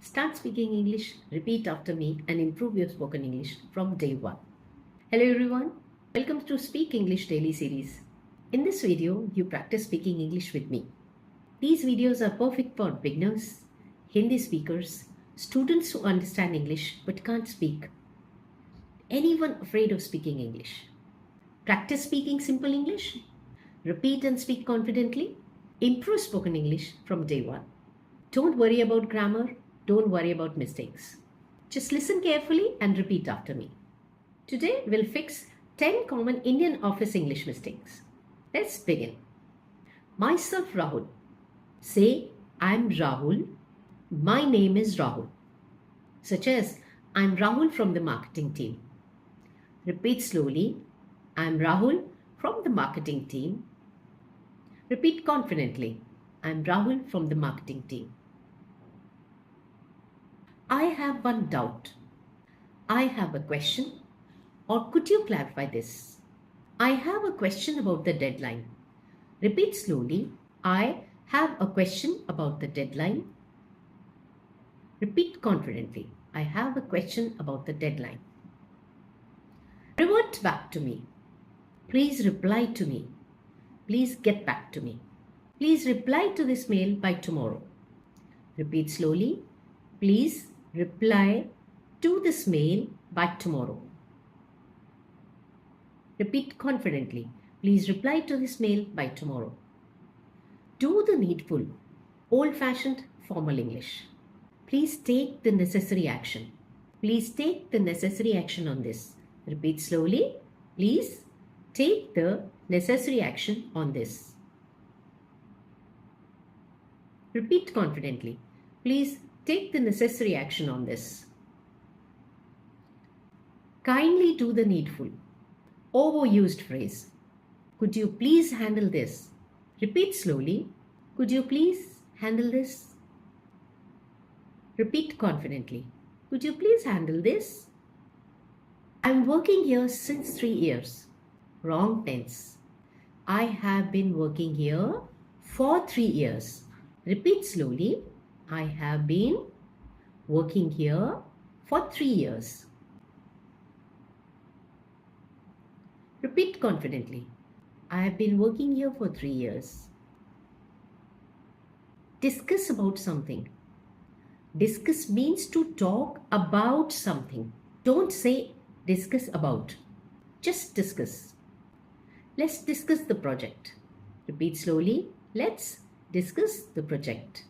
Start speaking English, repeat after me, and improve your spoken English from day one. Hello everyone, welcome to Speak English Daily Series. In this video, you practice speaking English with me. These videos are perfect for beginners, Hindi speakers, students who understand English but can't speak, anyone afraid of speaking English. Practice speaking simple English, repeat and speak confidently, improve spoken English from day one. Don't worry about grammar. Don't worry about mistakes. Just listen carefully and repeat after me. Today we'll fix 10 common Indian office English mistakes. Let's begin. Myself Rahul. Say, I'm Rahul. My name is Rahul. Such as, I'm Rahul from the marketing team. Repeat slowly. I'm Rahul from the marketing team. Repeat confidently. I'm Rahul from the marketing team. I have one doubt. I have a question. Or could you clarify this? I have a question about the deadline. Repeat slowly. I have a question about the deadline. Repeat confidently. I have a question about the deadline. Revert back to me. Please reply to me. Please get back to me. Please reply to this mail by tomorrow. Repeat slowly. Please reply to this mail by tomorrow. Repeat confidently. Please reply to this mail by tomorrow. Do the needful, old-fashioned formal English. Please take the necessary action. Please take the necessary action on this. Repeat slowly. Please take the necessary action on this. Repeat confidently. Please take the necessary action on this. Kindly do the needful. Overused phrase. Could you please handle this? Repeat slowly. Could you please handle this? Repeat confidently. Could you please handle this? I'm working here since 3 years. Wrong tense. I have been working here for 3 years. Repeat slowly. I have been working here for 3 years. Repeat confidently. I have been working here for 3 years. Discuss about something. Discuss means to talk about something. Don't say discuss about. Just discuss. Let's discuss the project. Repeat slowly. Let's discuss the project.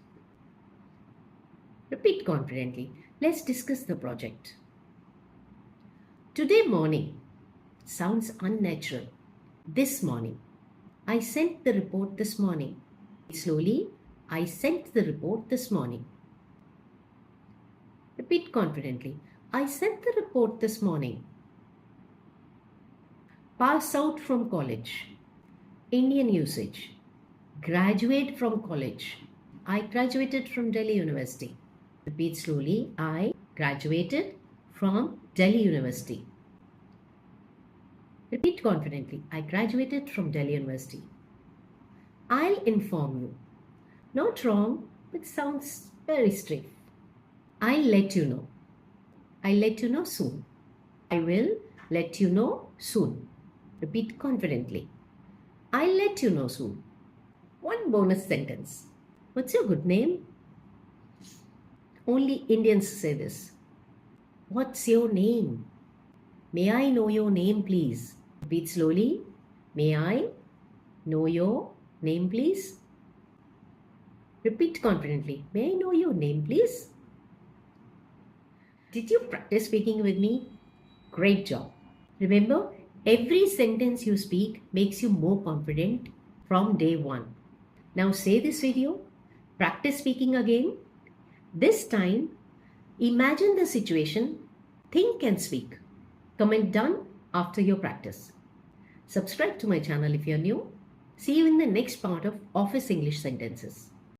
Repeat confidently. Let's discuss the project. Today morning sounds unnatural. This morning. I sent the report this morning. Slowly. I sent the report this morning. Repeat confidently. I sent the report this morning. Pass out from college. Indian usage. Graduate from college. I graduated from Delhi University. Repeat slowly. I graduated from Delhi University. Repeat confidently. I graduated from Delhi University. I'll inform you. Not wrong, but sounds very stiff. I'll let you know. I'll let you know soon. I will let you know soon. Repeat confidently. I'll let you know soon. One bonus sentence. What's your good name? Only Indians say this. What's your name? May I know your name, please? Repeat slowly. May I know your name, please? Repeat confidently. May I know your name, please? Did you practice speaking with me? Great job. Remember, every sentence you speak makes you more confident from day one. Now say this video. Practice speaking again. This time, imagine the situation, think and speak. Comment done after your practice. Subscribe to my channel if you're new. See you in the next part of Office English Sentences.